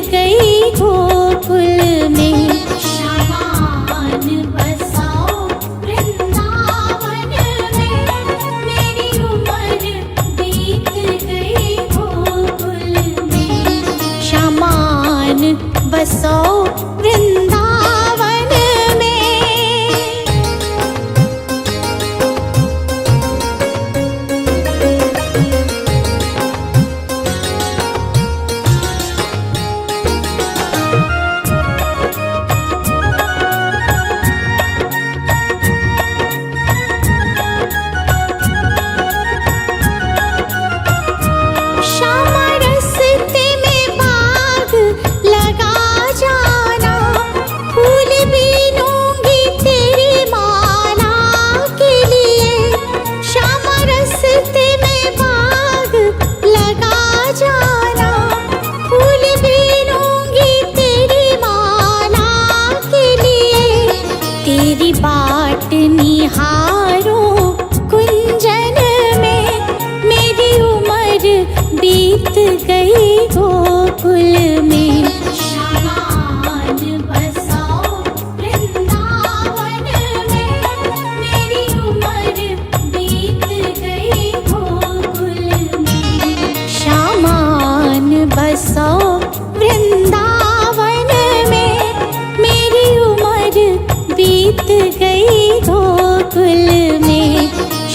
गई गोकुल में। शामान बसाओ वृंदावन में, मेरी उम्र बीत गई गोकुल में। शामान बसाओ वृंदावन में। श्यामा रस्ते में बाग लगा जाना, फूल बीनूंगी तेरी माला के लिए। श्यामा रस्ते में बाग लगा जाना, फूल बीनूंगी तेरी माला के लिए। तेरी बाट निहारूं कुंजन में, मेरी उम्र बीत गई गोकुल में। शामान बसाओ वृंदावन में, मेरी उम्र बीत गई गोकुल में। शामान बसाओ वृंदावन में, मेरी उम्र बीत गई गोकुल में।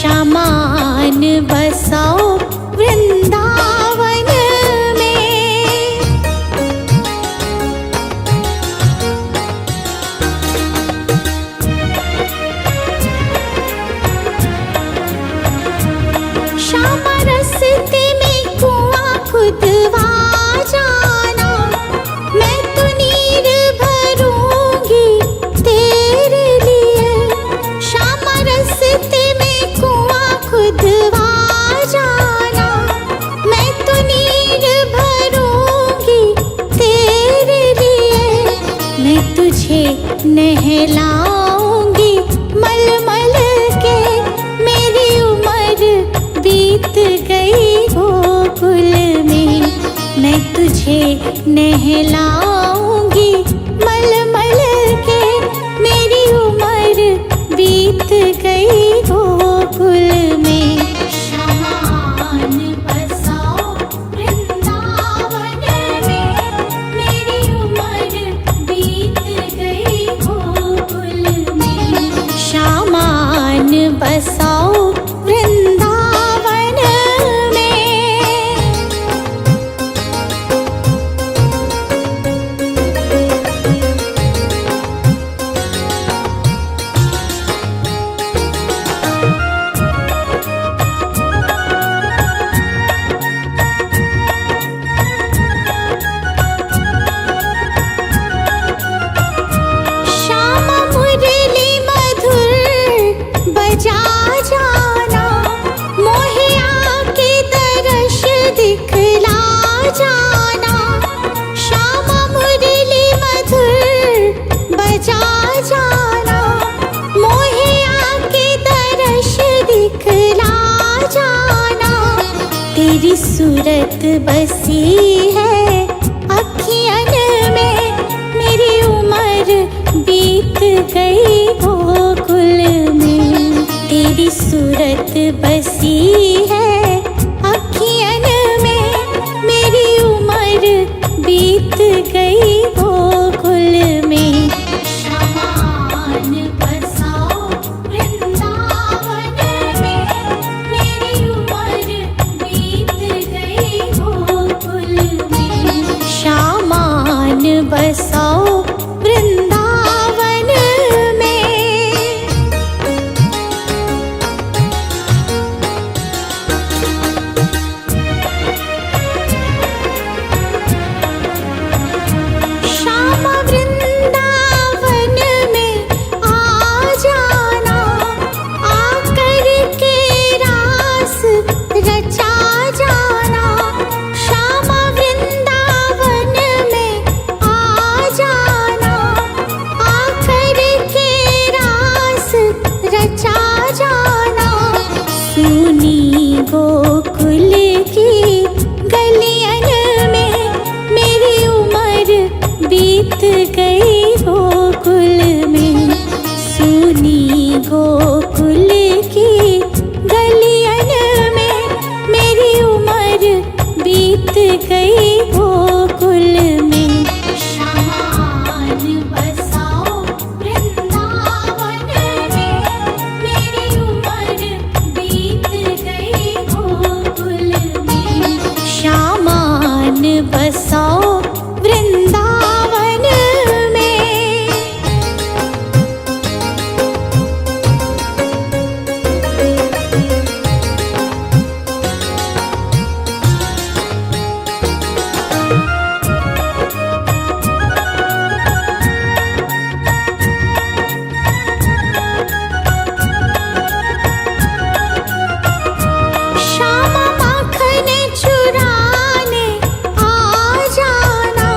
शामान बसाओ वृंदावन में। श्यामा रस्ते में कुआं खुदवा जाना, मैं तो नीर भरूंगी तेरे लिए। श्यामा रस्ते में कुआं खुदवा जाना, मैं तो नीर भरूंगी तेरे लिए। मैं तुझे नहलाऊंगी मलमल के, मेरी उम्र बीत गई गोकुल में। मैं तुझे नहलाऊंगी मलमल के, मेरी उम्र बीत गई गोकुल में। शामान बसाओ वृंदावन में, मेरी उम्र बीत गई गोकुल में। शामान बसाओ वृंदावन में। श्यामा मुरली मधुर बजा जाना, मोहे आके दर्श दिखला जाना। श्यामा मुरली मधुर बजा जाना, मोहे आके दर्श दिखला जाना। तेरी सूरत बसी है अखियन में, मेरी उम्र बीत गई गोकुल में। तेरी सूरत बसी है अखियन में, मेरी उम्र बीत गई गोकुल में। शामान बसाओ वृंदावन में, मेरी उम्र बीत गई गोकुल में। शामान बसाओ वृंदावन में। श्यामा वृंदावन में आ जाना, आकर के रास रचा जाना। श्यामा वृंदावन में आ गई गोकुल में। सुनी गोकुल की गलियन में मेरी उम्र बीत गई गोकुल में। शामान बसाओ वृंदावन में, मेरी उम्र बीत गई गोकुल में। शामान बसाओ वृंदावन में। श्यामा माखन चुराने आ जाना,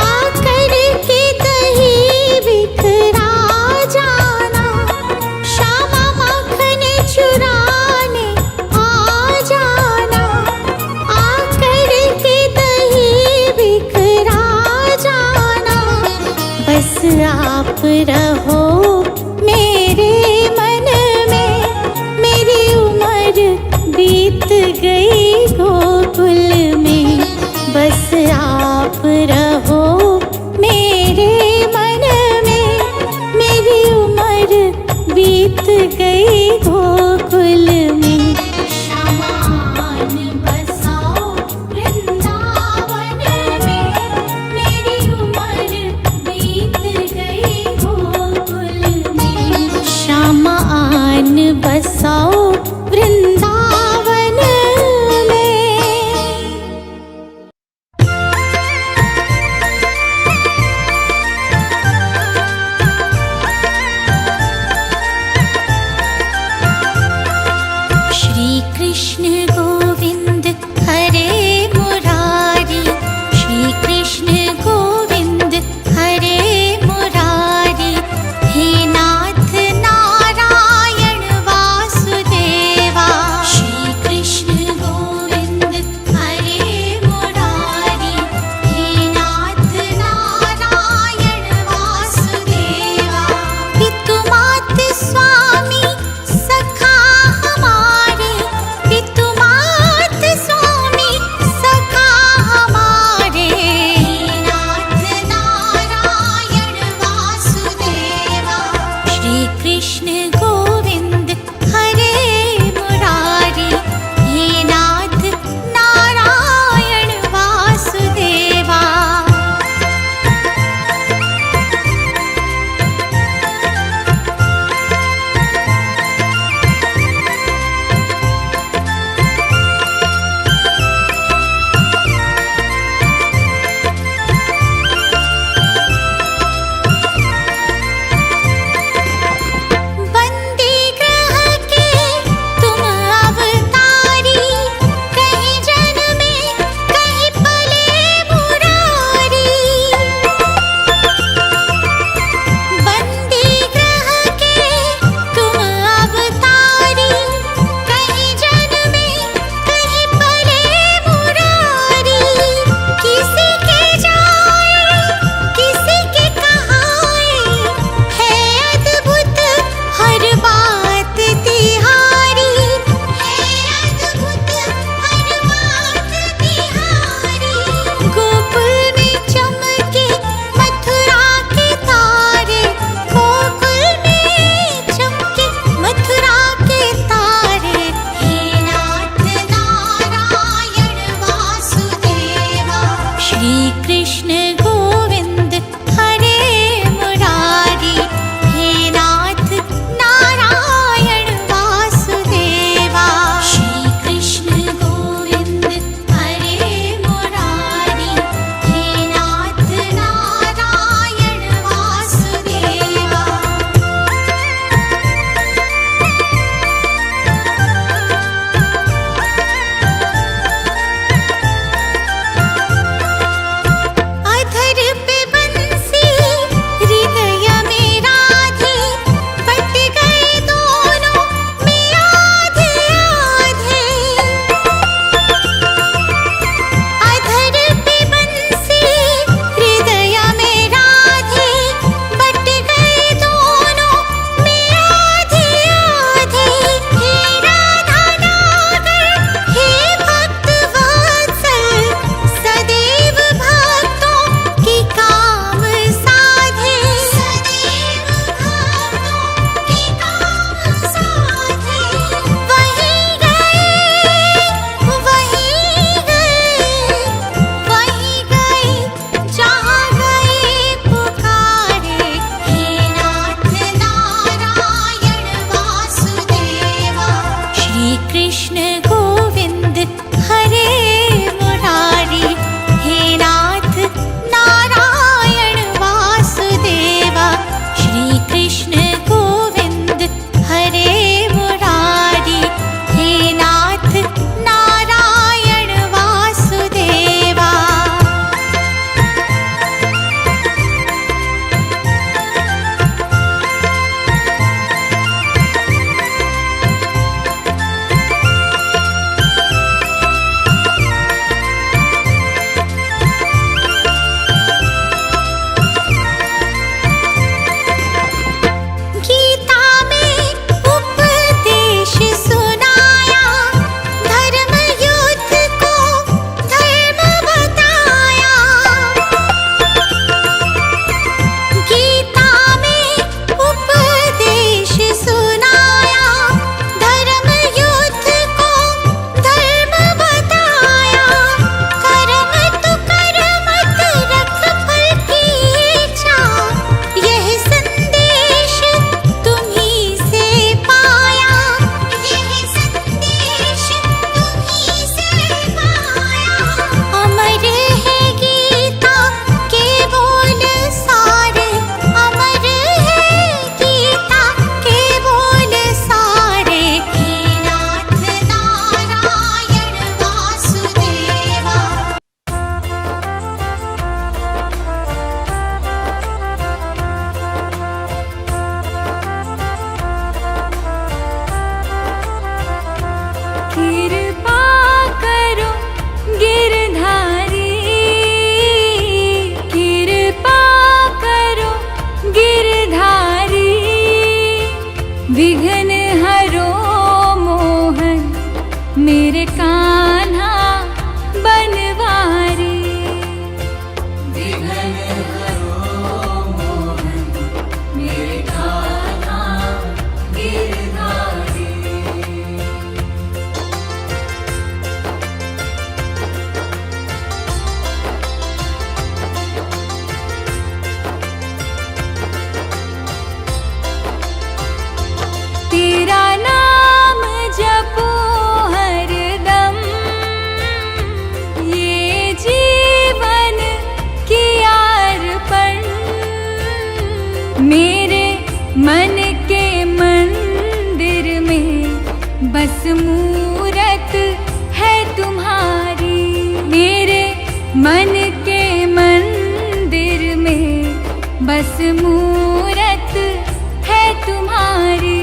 आकर के दही बिखरा जाना। श्यामा माखन चुराने आ जाना, आकर के दही बिखरा जाना। बस आप रहो मेरे मन में, मेरी उम्र बीत गई गोकुल में। बस आप रहो मेरे मन में, मेरी उम्र बीत गई गोकुल में। शामान बसाओ वृंदावन में, मेरी उम्र बीत गई गोकुल तेरा नाम जपो हरदम, ये जीवन की अर्पण। मेरे मन के मंदिर में बस मूरत है तुम्हारी। मेरे मन के मंदिर में बस मूरत है तुम्हारी।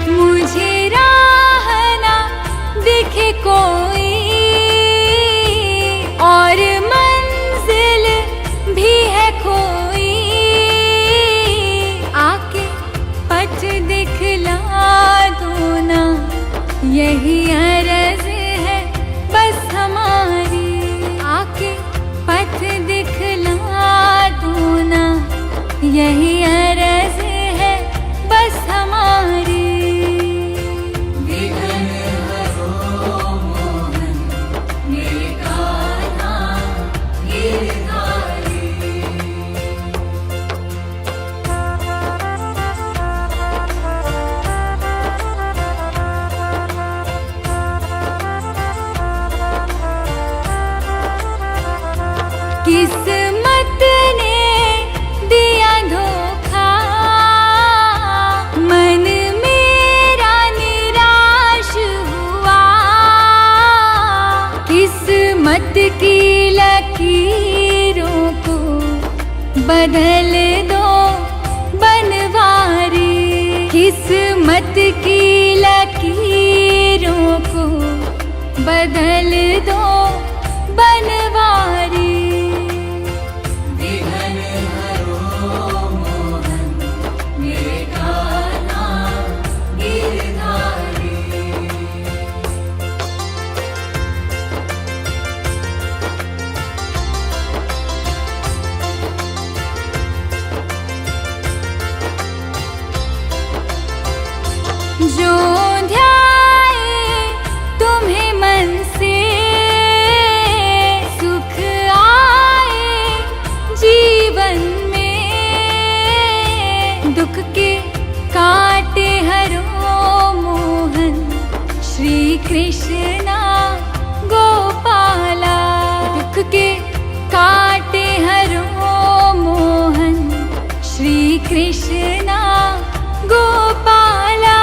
मुझे राह ना दिखे कोई और मंजिल भी है खोई। आके पथ दिखला दो ना, यही अर्ज है बस हमारी। आके पथ दिखला दो ना, यही अर्ज है बस हमारी। किस्मत ने दिया धोखा, मन मेरा निराश हुआ। किस्मत की लकीरों को बदल दो बनवारी। किस्मत की लकीरों को बदल दो बनवारी। जो ध्याए तुम्हें मन से, सुख आए जीवन में। दुख के काटे हरो मोहन, श्री कृष्णा गोपाला। दुख के काटे हरो मोहन, श्री कृष्णा गोपाला।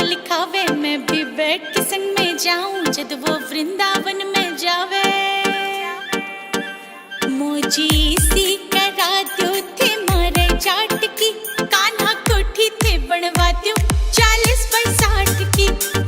लिखावे, मैं भी बैठ के संग में जाऊं जब वो वृंदावन में जावे। मुझे सी करा दो थे मारे जाट की, कान्हा कोठी थे बनवा दूं 40 बाई 60 की।